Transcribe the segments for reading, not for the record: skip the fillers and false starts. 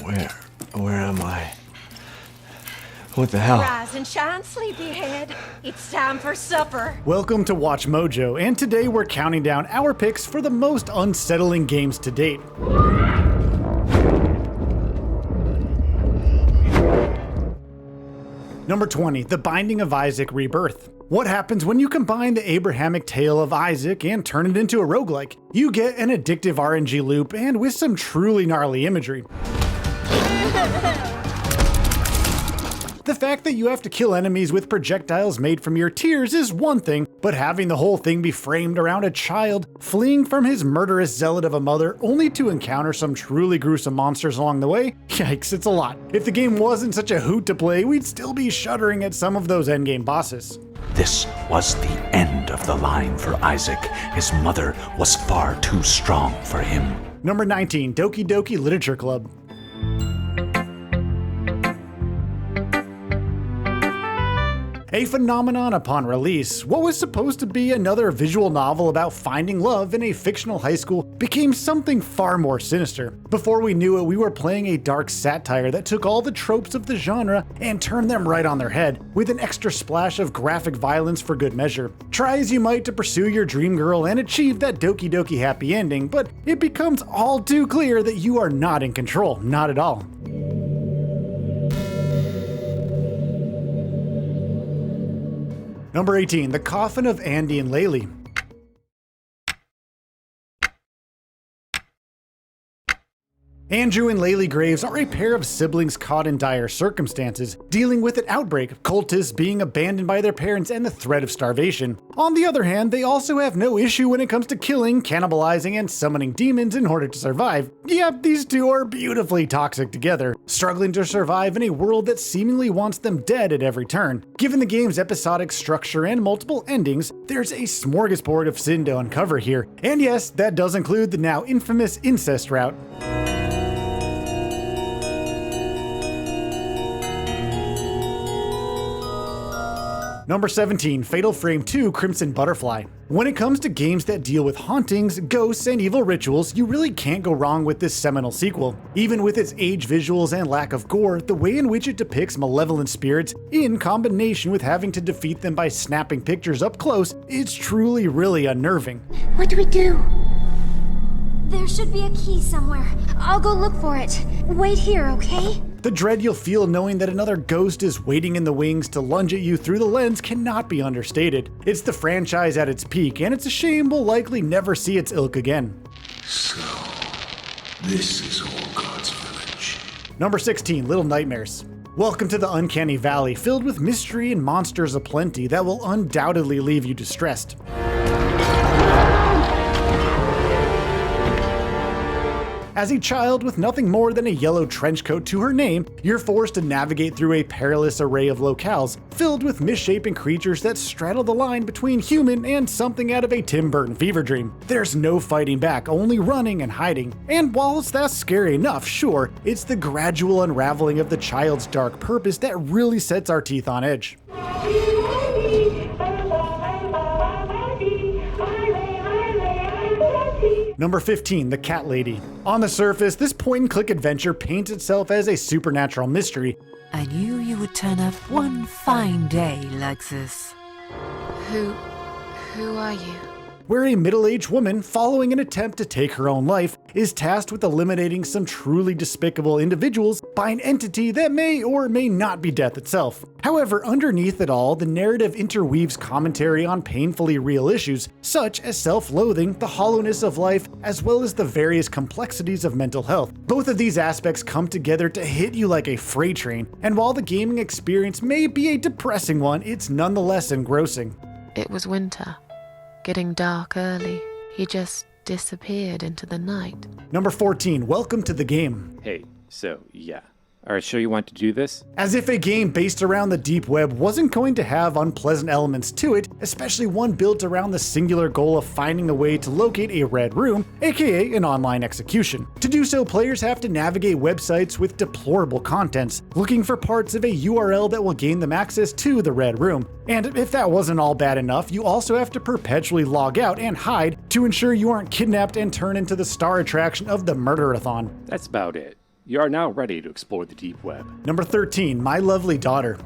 Where am I? What the hell? Rise and shine, sleepyhead. It's time for supper. Welcome to Watch Mojo, and today we're counting down our picks for the most unsettling games to date. Number 20, The Binding of Isaac Rebirth. What happens when you combine the Abrahamic tale of Isaac and turn it into a roguelike? You get an addictive RNG loop and with some truly gnarly imagery. The fact that you have to kill enemies with projectiles made from your tears is one thing, but having the whole thing be framed around a child fleeing from his murderous zealot of a mother only to encounter some truly gruesome monsters along the way, yikes, it's a lot. If the game wasn't such a hoot to play, we'd still be shuddering at some of those endgame bosses. This was the end of the line for Isaac. His mother was far too strong for him. Number 19, Doki Doki Literature Club. A phenomenon upon release, what was supposed to be another visual novel about finding love in a fictional high school became something far more sinister. Before we knew it, we were playing a dark satire that took all the tropes of the genre and turned them right on their head, with an extra splash of graphic violence for good measure. Try as you might to pursue your dream girl and achieve that Doki Doki happy ending, but it becomes all too clear that you are not in control, not at all. Number 18, The Coffin of Andy and Laylee. Andrew and Laylee Graves are a pair of siblings caught in dire circumstances, dealing with an outbreak, cultists being abandoned by their parents, and the threat of starvation. On the other hand, they also have no issue when it comes to killing, cannibalizing, and summoning demons in order to survive. Yeah, these two are beautifully toxic together, struggling to survive in a world that seemingly wants them dead at every turn. Given the game's episodic structure and multiple endings, there's a smorgasbord of sin to uncover here. And yes, that does include the now infamous incest route. Number 17, Fatal Frame 2 Crimson Butterfly. When it comes to games that deal with hauntings, ghosts, and evil rituals, you really can't go wrong with this seminal sequel. Even with its aged visuals and lack of gore, the way in which it depicts malevolent spirits, in combination with having to defeat them by snapping pictures up close, is truly really unnerving. What do we do? There should be a key somewhere. I'll go look for it. Wait here, okay? The dread you'll feel knowing that another ghost is waiting in the wings to lunge at you through the lens cannot be understated. It's the franchise at its peak, and it's a shame we'll likely never see its ilk again. So, this is all God's village. Number 16, Little Nightmares. Welcome to the Uncanny Valley, filled with mystery and monsters aplenty that will undoubtedly leave you distressed. As a child with nothing more than a yellow trench coat to her name, you're forced to navigate through a perilous array of locales, filled with misshapen creatures that straddle the line between human and something out of a Tim Burton fever dream. There's no fighting back, only running and hiding. And whilst that's scary enough, sure, it's the gradual unraveling of the child's dark purpose that really sets our teeth on edge. Number 15, The Cat Lady. On the surface, this point-and-click adventure paints itself as a supernatural mystery. I knew you would turn up one fine day like this. Who are you? Where a middle-aged woman, following an attempt to take her own life, is tasked with eliminating some truly despicable individuals by an entity that may or may not be death itself. However, underneath it all, the narrative interweaves commentary on painfully real issues, such as self-loathing, the hollowness of life, as well as the various complexities of mental health. Both of these aspects come together to hit you like a freight train, and while the gaming experience may be a depressing one, it's nonetheless engrossing. It was winter. Getting dark early. He just disappeared into the night. Number 14, Welcome to the Game. Hey, so yeah. Are you sure you want to do this? As if a game based around the deep web wasn't going to have unpleasant elements to it, especially one built around the singular goal of finding a way to locate a red room, aka an online execution. To do so, players have to navigate websites with deplorable contents, looking for parts of a URL that will gain them access to the red room. And if that wasn't all bad enough, you also have to perpetually log out and hide to ensure you aren't kidnapped and turned into the star attraction of the Murderathon. That's about it. You are now ready to explore the deep web. Number 13, My Lovely Daughter.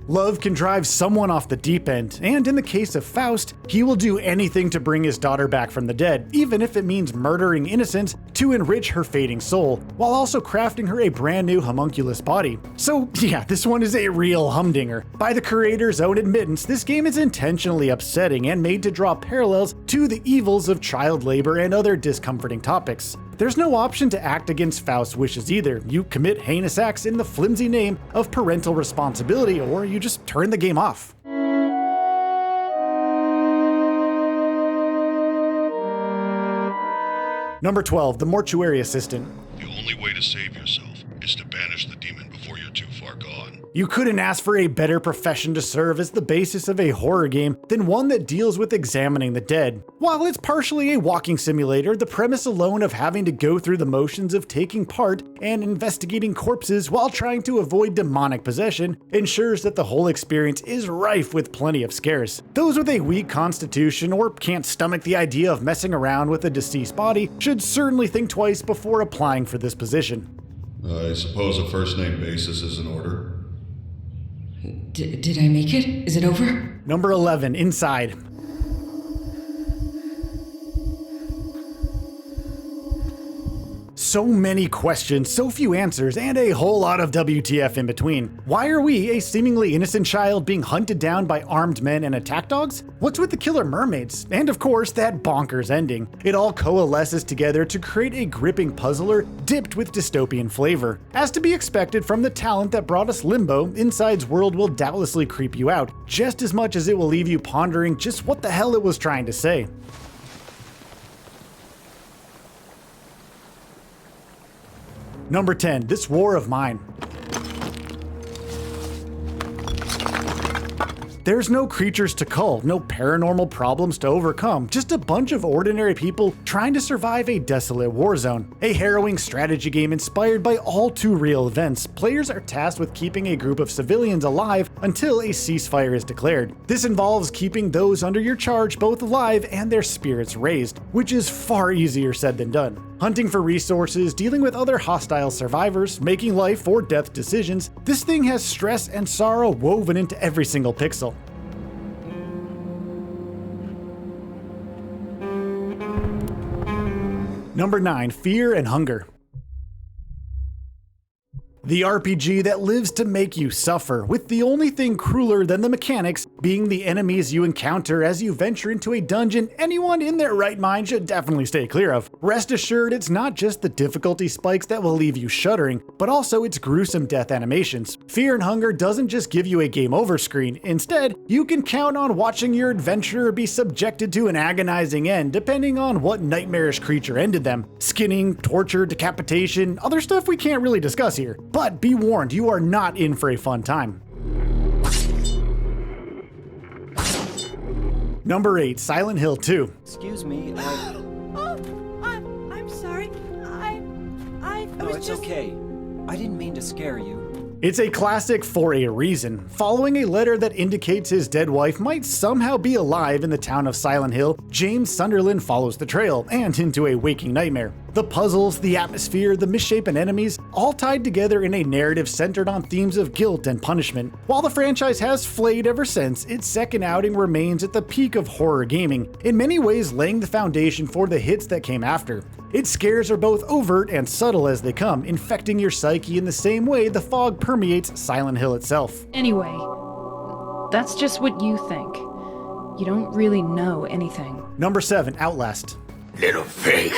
Love can drive someone off the deep end, and in the case of Faust, he will do anything to bring his daughter back from the dead, even if it means murdering innocents to enrich her fading soul, while also crafting her a brand new homunculus body. So yeah, this one is a real humdinger. By the creator's own admittance, this game is intentionally upsetting and made to draw parallels to the evils of child labor and other discomforting topics. There's no option to act against Faust's wishes either. You commit heinous acts in the flimsy name of parental responsibility, or you just turn the game off. Number 12, The Mortuary Assistant. The only way to save yourself is to banish the demon before you're too far gone. You couldn't ask for a better profession to serve as the basis of a horror game than one that deals with examining the dead. While it's partially a walking simulator, the premise alone of having to go through the motions of taking part and investigating corpses while trying to avoid demonic possession ensures that the whole experience is rife with plenty of scares. Those with a weak constitution or can't stomach the idea of messing around with a deceased body should certainly think twice before applying for this position. I suppose a first-name basis is in order. Did I make it? Is it over? Number 11, Inside. So many questions, so few answers, and a whole lot of WTF in between. Why are we, a seemingly innocent child, being hunted down by armed men and attack dogs? What's with the killer mermaids? And of course, that bonkers ending. It all coalesces together to create a gripping puzzler dipped with dystopian flavor. As to be expected from the talent that brought us Limbo, Inside's world will doubtlessly creep you out, just as much as it will leave you pondering just what the hell it was trying to say. Number 10, This War of Mine. There's no creatures to cull, no paranormal problems to overcome, just a bunch of ordinary people trying to survive a desolate war zone. A harrowing strategy game inspired by all too real events, players are tasked with keeping a group of civilians alive until a ceasefire is declared. This involves keeping those under your charge both alive and their spirits raised, which is far easier said than done. Hunting for resources, dealing with other hostile survivors, making life or death decisions, this thing has stress and sorrow woven into every single pixel. Number 9, Fear and Hunger. The RPG that lives to make you suffer, with the only thing crueler than the mechanics being the enemies you encounter as you venture into a dungeon anyone in their right mind should definitely stay clear of. Rest assured, it's not just the difficulty spikes that will leave you shuddering, but also its gruesome death animations. Fear and Hunger doesn't just give you a game over screen, instead, you can count on watching your adventurer be subjected to an agonizing end depending on what nightmarish creature ended them. Skinning, torture, decapitation, other stuff we can't really discuss here. But be warned, you are not in for a fun time. Number 8, Silent Hill 2. Excuse me, I'm sorry. I No, was it's just... okay. I didn't mean to scare you. It's a classic for a reason. Following a letter that indicates his dead wife might somehow be alive in the town of Silent Hill, James Sunderland follows the trail, and into a waking nightmare. The puzzles, the atmosphere, the misshapen enemies, all tied together in a narrative centered on themes of guilt and punishment. While the franchise has flayed ever since, its second outing remains at the peak of horror gaming, in many ways laying the foundation for the hits that came after. Its scares are both overt and subtle as they come, infecting your psyche in the same way the fog permeates Silent Hill itself. Anyway, that's just what you think. You don't really know anything. Number 7, Outlast. Little pig.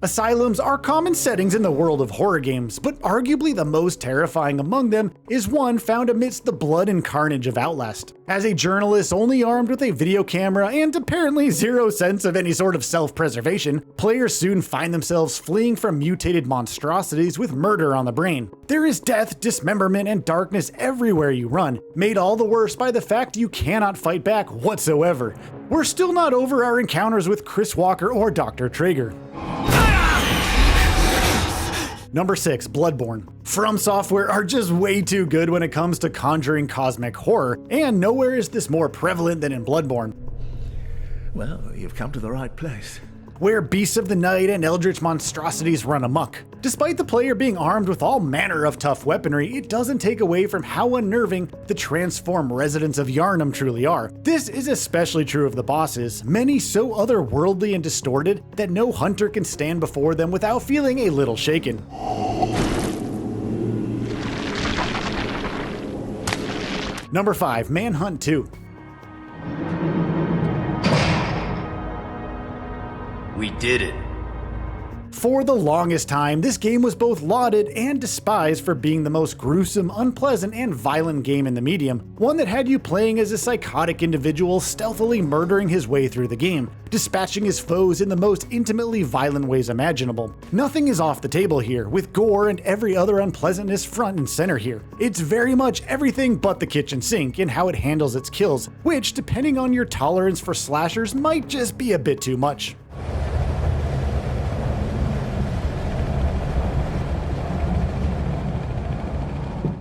Asylums are common settings in the world of horror games, but arguably the most terrifying among them is one found amidst the blood and carnage of Outlast. As a journalist only armed with a video camera and apparently zero sense of any sort of self-preservation, players soon find themselves fleeing from mutated monstrosities with murder on the brain. There is death, dismemberment, and darkness everywhere you run, made all the worse by the fact you cannot fight back whatsoever. We're still not over our encounters with Chris Walker or Dr. Traeger. Number 6, Bloodborne. From Software are just way too good when it comes to conjuring cosmic horror, and nowhere is this more prevalent than in Bloodborne. Well, you've come to the right place. Where beasts of the night and eldritch monstrosities run amok. Despite the player being armed with all manner of tough weaponry, it doesn't take away from how unnerving the transformed residents of Yharnam truly are. This is especially true of the bosses, many so otherworldly and distorted that no hunter can stand before them without feeling a little shaken. Number 5, Manhunt 2. We did it. For the longest time, this game was both lauded and despised for being the most gruesome, unpleasant, and violent game in the medium, one that had you playing as a psychotic individual stealthily murdering his way through the game, dispatching his foes in the most intimately violent ways imaginable. Nothing is off the table here, with gore and every other unpleasantness front and center here. It's very much everything but the kitchen sink in how it handles its kills, which, depending on your tolerance for slashers, might just be a bit too much.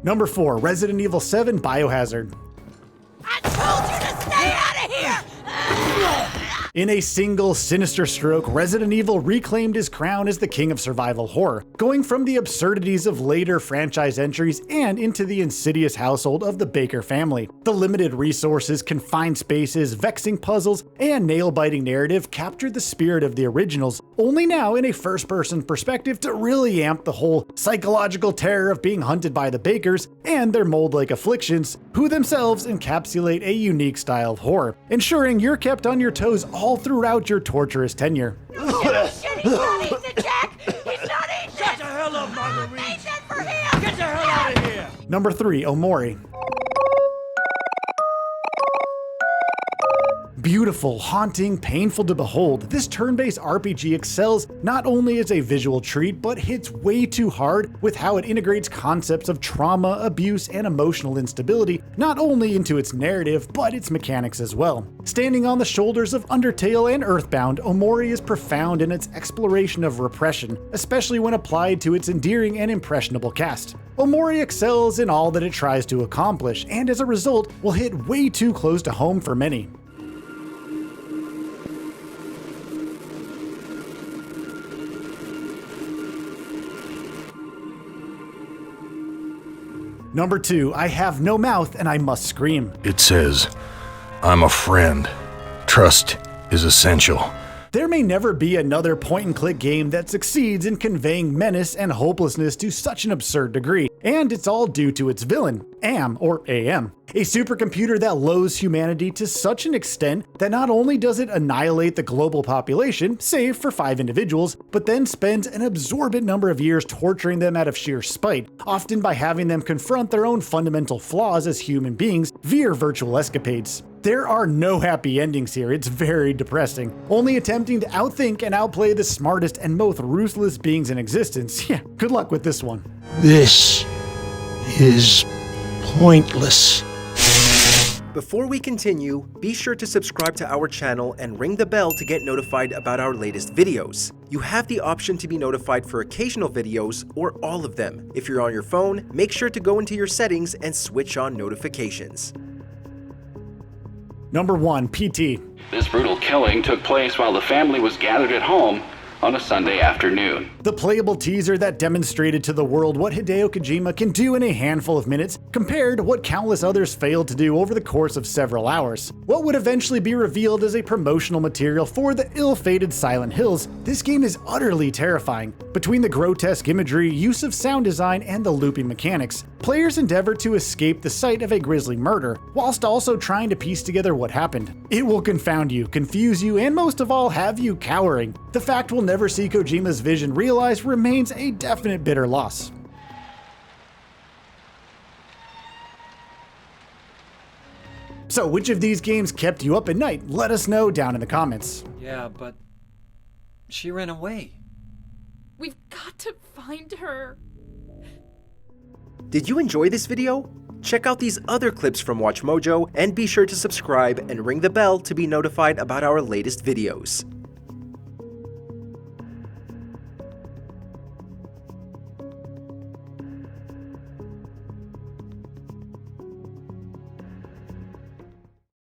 Number 4, Resident Evil 7 Biohazard. I told you to stay out of here! In a single sinister stroke, Resident Evil reclaimed his crown as the king of survival horror, going from the absurdities of later franchise entries and into the insidious household of the Baker family. The limited resources, confined spaces, vexing puzzles, and nail-biting narrative captured the spirit of the originals, only now in a first-person perspective to really amp the whole psychological terror of being hunted by the Bakers and their mold-like afflictions, who themselves encapsulate a unique style of horror, ensuring you're kept on your toes all throughout your torturous tenure. He's not eating, Jack! He's not eating! Shut the hell up, Marguerite! Eat it for him! Get the hell out of here! Number 3, Omori. Beautiful, haunting, painful to behold, this turn-based RPG excels not only as a visual treat, but hits way too hard with how it integrates concepts of trauma, abuse, and emotional instability, not only into its narrative, but its mechanics as well. Standing on the shoulders of Undertale and Earthbound, Omori is profound in its exploration of repression, especially when applied to its endearing and impressionable cast. Omori excels in all that it tries to accomplish, and as a result, will hit way too close to home for many. Number 2, I have no mouth and I must scream. It says, I'm a friend. Trust is essential. There may never be another point-and-click game that succeeds in conveying menace and hopelessness to such an absurd degree, and it's all due to its villain, AM, or AM. A supercomputer that loathes humanity to such an extent that not only does it annihilate the global population, save for 5 individuals, but then spends an absorbent number of years torturing them out of sheer spite, often by having them confront their own fundamental flaws as human beings via virtual escapades. There are no happy endings here, it's very depressing. Only attempting to outthink and outplay the smartest and most ruthless beings in existence. Yeah, good luck with this one. This is pointless. Before we continue, be sure to subscribe to our channel and ring the bell to get notified about our latest videos. You have the option to be notified for occasional videos or all of them. If you're on your phone, make sure to go into your settings and switch on notifications. Number 1, PT. This brutal killing took place while the family was gathered at home on a Sunday afternoon. The playable teaser that demonstrated to the world what Hideo Kojima can do in a handful of minutes compared to what countless others failed to do over the course of several hours. What would eventually be revealed as a promotional material for the ill-fated Silent Hills, this game is utterly terrifying. Between the grotesque imagery, use of sound design, and the looping mechanics, players endeavor to escape the site of a grisly murder, whilst also trying to piece together what happened. It will confound you, confuse you, and most of all have you cowering. The fact we'll never see Kojima's vision realized remains a definite bitter loss. So which of these games kept you up at night? Let us know down in the comments. Yeah, but she ran away. We've got to find her. Did you enjoy this video? Check out these other clips from WatchMojo and be sure to subscribe and ring the bell to be notified about our latest videos.